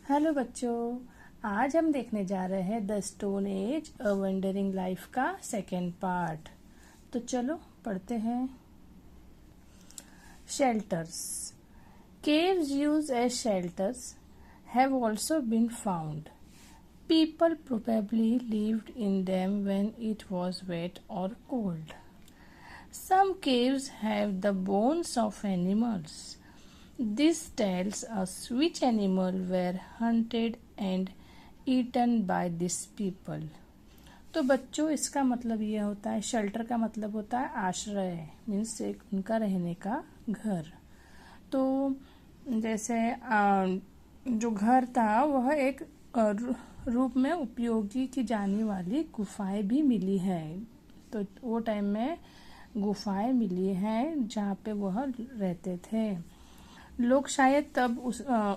Hello बच्चों, आज हम देखने जा रहे हैं the stone age a wandering life का सेकेंड पार्ट। तो चलो पढ़ते हैं। Shelters. Caves used as shelters have also been found. People probably lived in them when it was wet or cold. Some caves have the bones of animals. This tells us which animal were hunted and eaten by these people. तो बच्चों, इसका मतलब ये होता है, shelter का मतलब होता है आश्रय, मीन्स एक उनका रहने का घर। तो जैसे जो घर था वह एक रूप में उपयोगी की जाने वाली गुफाएं भी मिली है। तो वो टाइम में गुफाएं मिली हैं जहाँ पे वह रहते थे। लोग शायद तब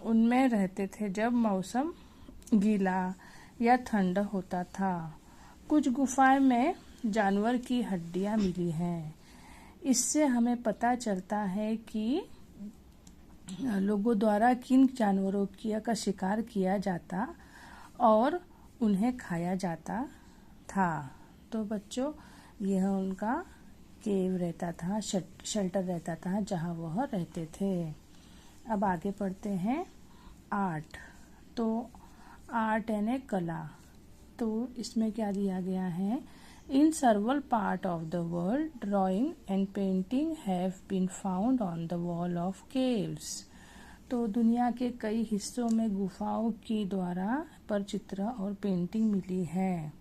उनमें रहते थे जब मौसम गीला या ठंडा होता था। कुछ गुफाएं में जानवर की हड्डियां मिली हैं। इससे हमें पता चलता है कि लोगों द्वारा किन जानवरों का शिकार किया जाता और उन्हें खाया जाता था। तो बच्चों, यह उनका केव रहता था, शेल्टर रहता था जहाँ वह रहते थे। अब आगे पढ़ते हैं। आर्ट। तो आर्ट यानी कला। तो इसमें क्या दिया गया है? In several part of the world drawing and painting have been found on the wall of caves. तो दुनिया के कई हिस्सों में गुफाओं की द्वारा पर चित्र और पेंटिंग मिली है।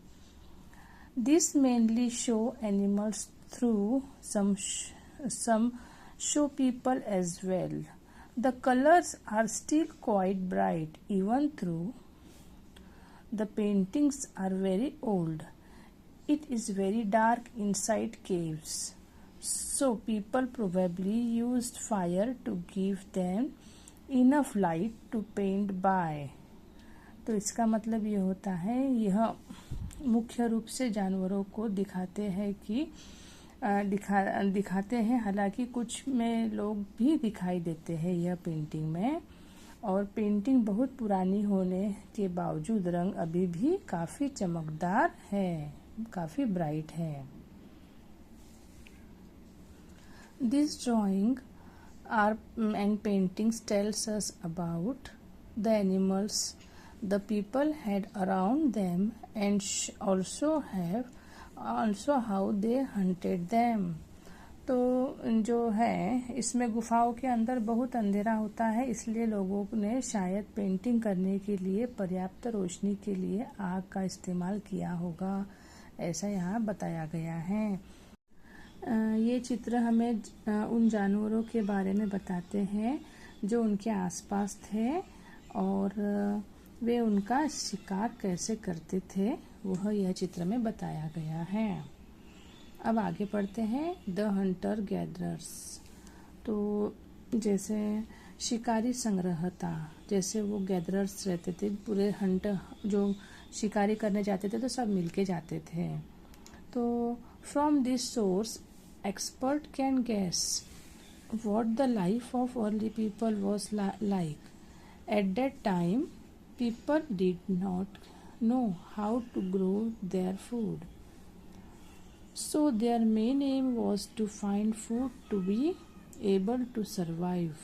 This mainly show animals through some show people as well. The colors are still quite bright even though the paintings are very old. It is very dark inside caves, so people probably used fire to give them enough light to paint by. तो इसका मतलब ये होता है, यह मुख्य रूप से जानवरों को दिखाते हैं। हालांकि कुछ में लोग भी दिखाई देते हैं यह पेंटिंग में, और पेंटिंग बहुत पुरानी होने के बावजूद रंग अभी भी काफ़ी चमकदार है, काफ़ी ब्राइट है। This drawing and paintings tells us about the animals the people had around them and also how they hunted them. तो जो है, इसमें गुफाओं के अंदर बहुत अंधेरा होता है, इसलिए लोगों ने शायद पेंटिंग करने के लिए पर्याप्त रोशनी के लिए आग का इस्तेमाल किया होगा, ऐसा यहाँ बताया गया है। ये चित्र हमें उन जानवरों के बारे में बताते हैं जो उनके आसपास थे और वे उनका शिकार कैसे करते थे, वह यह चित्र में बताया गया है। अब आगे पढ़ते हैं। The Hunter gatherers. तो जैसे शिकारी संग्रहता, जैसे वो गैदरर्स रहते थे, पूरे हंटर जो शिकारी करने जाते थे तो सब मिलके जाते थे। तो from this source expert can guess what the life of early people was like at that time. People did not know how to grow their food, so their main aim was to find food to be able to survive.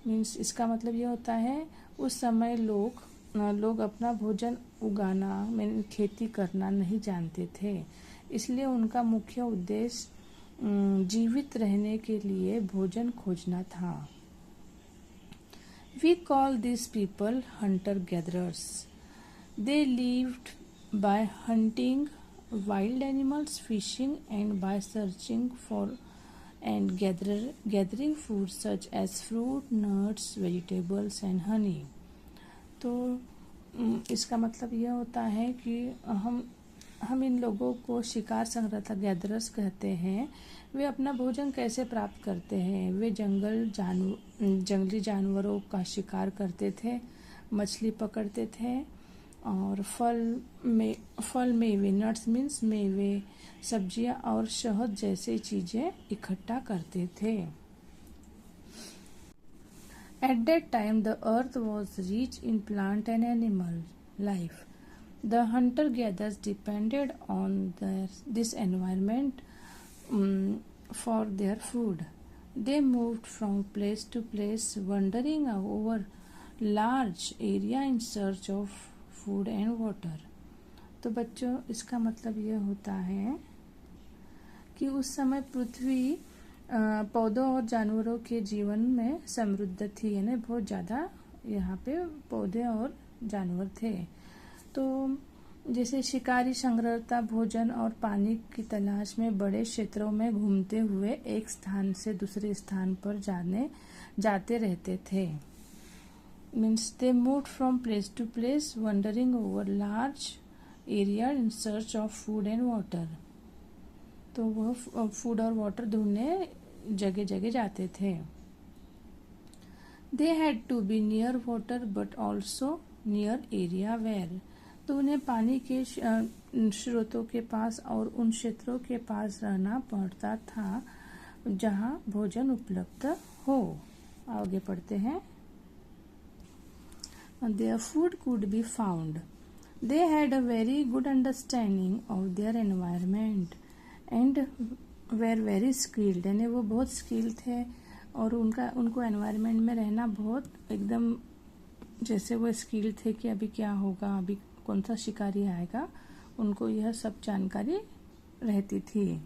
Means इसका मतलब ये होता है, उस समय लोग अपना भोजन उगाना, खेती करना नहीं जानते थे, इसलिए उनका मुख्य उद्देश्य जीवित रहने के लिए भोजन खोजना था। We call these people hunter-gatherers. They lived by hunting wild animals, fishing, and by searching for and gathering food such as fruit, nuts, vegetables, and honey. तो इसका मतलब यह होता है कि हम इन लोगों को शिकार संग्रहता गैदरर्स कहते हैं। वे अपना भोजन कैसे प्राप्त करते हैं? वे जंगली जानवरों का शिकार करते थे, मछली पकड़ते थे और फल मेवे, नट्स मीन्स मेवे, सब्जियां और शहद जैसे चीजें इकट्ठा करते थे। At that time, the earth was rich in plant and animal life. The hunter-gatherers depended on this environment for their food. They moved from place to place, wandering over large area in search of food and water. तो बच्चों, इसका मतलब ये होता है कि उस समय पृथ्वी पौधों और जानवरों के जीवन में समृद्ध थी, यानी बहुत ज़्यादा यहाँ पे पौधे और जानवर थे। तो जैसे शिकारी संग्रहता भोजन और पानी की तलाश में बड़े क्षेत्रों में घूमते हुए एक स्थान से दूसरे स्थान पर जाते रहते थे। Means they moved from place to place wandering over large area in search of food and water. तो वह फूड और वाटर ढूंढने जगह जगह जाते थे। They had to be near water but also near area where. तो उन्हें पानी के स्रोतों के पास और उन क्षेत्रों के पास रहना पड़ता था जहां भोजन उपलब्ध हो। आगे पढ़ते हैं। Their food could be found. They had a very good understanding of their environment and were very skilled. यानी वो बहुत स्किल थे और उनको एनवायरनमेंट में रहना बहुत एकदम जैसे वो स्किल थे कि अभी क्या होगा, अभी कौन सा शिकारी आएगा, उनको यह सब जानकारी रहती थी।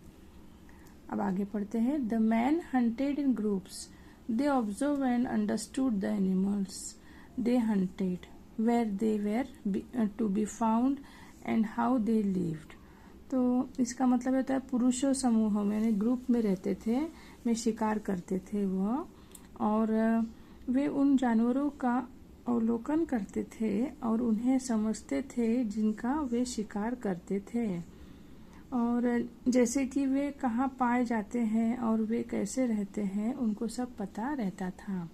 अब आगे पढ़ते हैं। The man hunted in groups. They observe and understood the animals they hunted, where they were to be found and how they lived. तो इसका मतलब होता है पुरुषों समूहों में यानी ग्रुप में रहते थे, में शिकार करते थे वह, और वे उन जानवरों का अवलोकन करते थे और उन्हें समझते थे जिनका वे शिकार करते थे, और जैसे कि वे कहाँ पाए जाते हैं और वे कैसे रहते हैं उनको सब पता रहता था।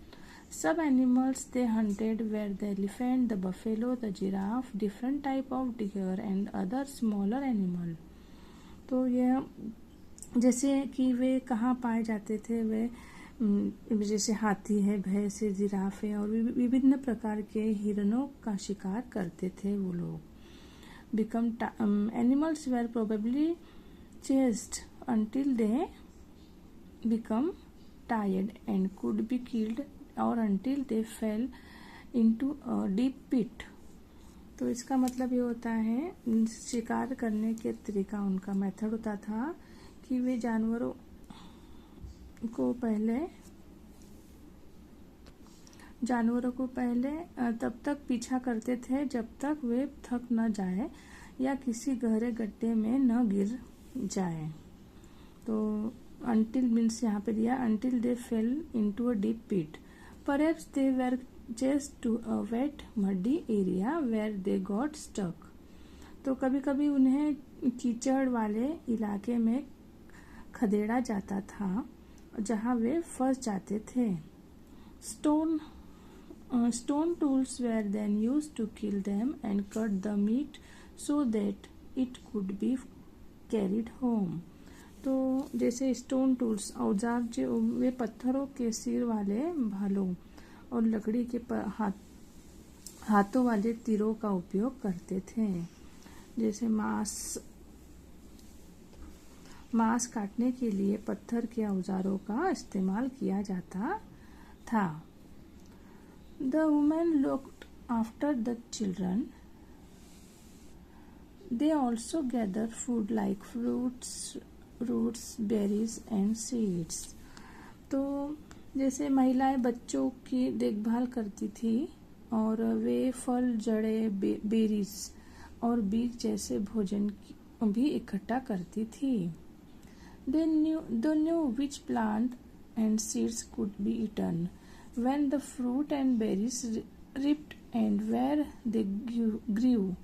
सब animals they hunted were the elephant, the buffalo, the giraffe, different type of deer and other smaller animal. तो यह जैसे कि वे कहाँ पाए जाते थे, वे जैसे हाथी है, भैंस है, जिराफ है और विभिन्न प्रकार के हिरणों का शिकार करते थे वो लोग। Animals were probably chased until they become tired and could be killed or until they fell into a deep pit। तो इसका मतलब ये होता है शिकार करने के तरीका, उनका मेथड होता था कि वे जानवरों को पहले तब तक पीछा करते थे जब तक वे थक न जाए या किसी गहरे गड्ढे में न गिर जाए। तो until मीन्स यहाँ पे दिया until they fell into a deep pit, perhaps they were chased to a wet muddy area where they got stuck। तो कभी कभी उन्हें कीचड़ वाले इलाके में खदेड़ा जाता था जहाँ वे फंस जाते थे। Stone tools were then used to kill them and cut the meat so that it could be carried home। तो जैसे स्टोन टूल्स औजार जो वे पत्थरों के सिर वाले भालों और लकड़ी के हाथों वाले तीरों का उपयोग करते थे। जैसे मांस काटने के लिए पत्थर के औजारों का इस्तेमाल किया जाता था। The women looked after the children. They also gathered food like fruits, roots, berries and seeds। तो जैसे महिलाएं बच्चों की देखभाल करती थी और वे फल, जड़ें, बेरीज और बीज जैसे भोजन भी इकट्ठा करती थी। They knew which plant and seeds could be eaten, when the fruit and berries ripped and where they grew।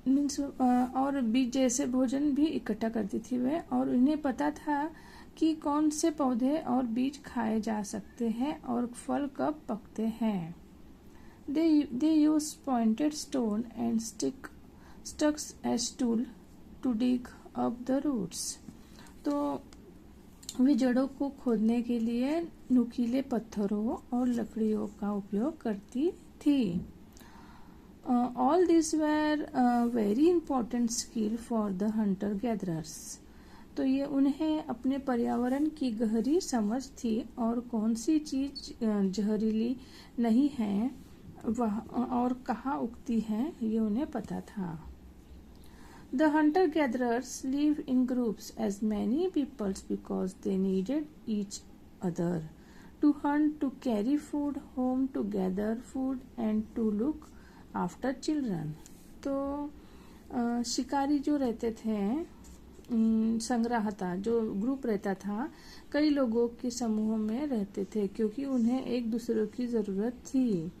Means और बीज जैसे भोजन भी इकट्ठा करती थी वे, और उन्हें पता था कि कौन से पौधे और बीज खाए जा सकते हैं और फल कब पकते हैं। They use pointed stone and sticks as tool to dig up the roots। तो वे जड़ों को खोदने के लिए नुकीले पत्थरों और लकड़ियों का उपयोग करती थी। All these were very important skill for the hunter gatherers. तो ये उन्हें अपने पर्यावरण की गहरी समझ थी और कौन सी चीज जहरीली नहीं है वह और कहाँ उगती है ये उन्हें पता था। The hunter gatherers live in groups as many peoples because they needed each other to hunt, to carry food home, to gather food and to look after children. तो शिकारी जो रहते थे, संग्राहता जो ग्रुप रहता था, कई लोगों के समूह में रहते थे क्योंकि उन्हें एक दूसरे की ज़रूरत थी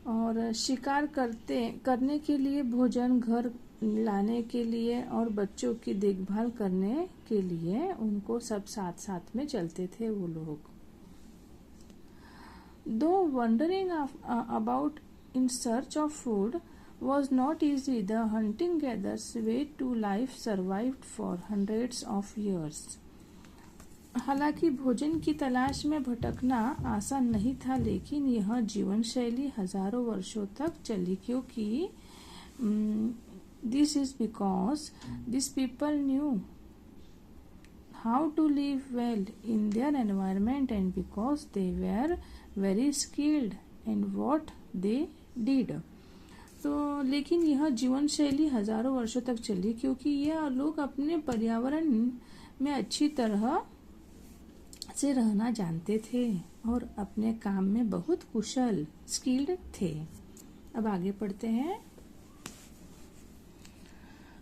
और शिकार करने के लिए, भोजन घर लाने के लिए और बच्चों की देखभाल करने के लिए उनको सब साथ साथ में चलते थे वो लोग। दो wondering about in search of food was not easy, the hunting gatherers way to life survived for hundreds of years. हालांकि भोजन की तलाश में भटकना आसान नहीं था, लेकिन यह जीवन शैली हजारों वर्षों तक चली क्योंकि this is because these people knew how to live well in their environment and because they were very skilled in what they did. तो लेकिन यह जीवन शैली हजारों वर्षों तक चली क्योंकि यह लोग अपने पर्यावरण में अच्छी तरह से रहना जानते थे और अपने काम में बहुत कुशल स्किल्ड थे। अब आगे पढ़ते हैं।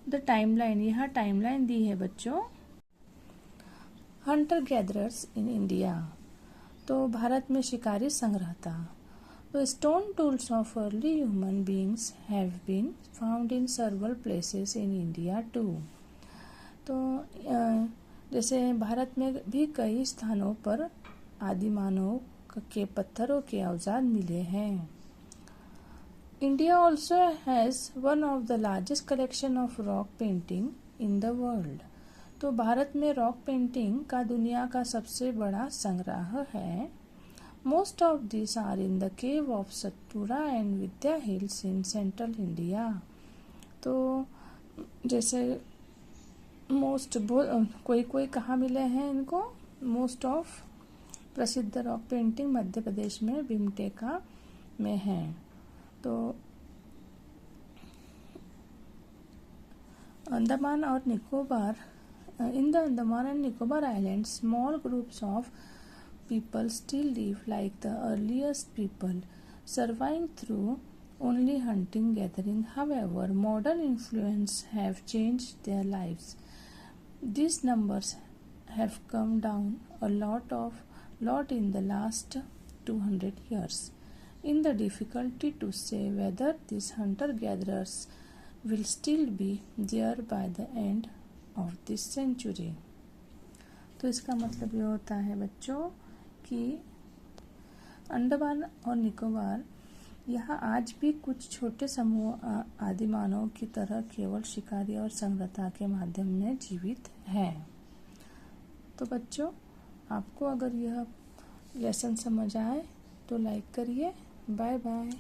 द टाइमलाइन, यहाँ टाइमलाइन दी है बच्चों। हंटर गैदरर्स इन इंडिया, तो भारत में शिकारी संग्रहता। The stone tools of early human beings have been found in several places in India too. तो जैसे भारत में भी कई स्थानों पर आदिमानव के पत्थरों के औजार मिले हैं। India also has one of the largest collection of rock painting in the world. तो भारत में रॉक पेंटिंग का दुनिया का सबसे बड़ा संग्रह है। Most of these are in the cave of Satpura and Vidya Hills in central India. तो जैसे कोई कहाँ मिले हैं इनको? मोस्ट ऑफ प्रसिद्ध रॉक पेंटिंग मध्य प्रदेश में भीमटेका में है। तो अंडमान और Nicobar, in the Andaman and Nicobar island small groups of people still live like the earliest people, surviving through only hunting gathering. However, modern influence have changed their lives. These numbers have come down a lot in the last 200 years. In the difficulty to say whether these hunter gatherers will still be there by the end of this century. तो इसका मतलब ये होता है बच्चों कि अंडमान और निकोबार यहाँ आज भी कुछ छोटे समूह आदिमानव की तरह केवल शिकारी और संग्रहता के माध्यम में जीवित हैं। तो बच्चों, आपको अगर यह लेसन समझ आए तो लाइक करिए। Bye bye.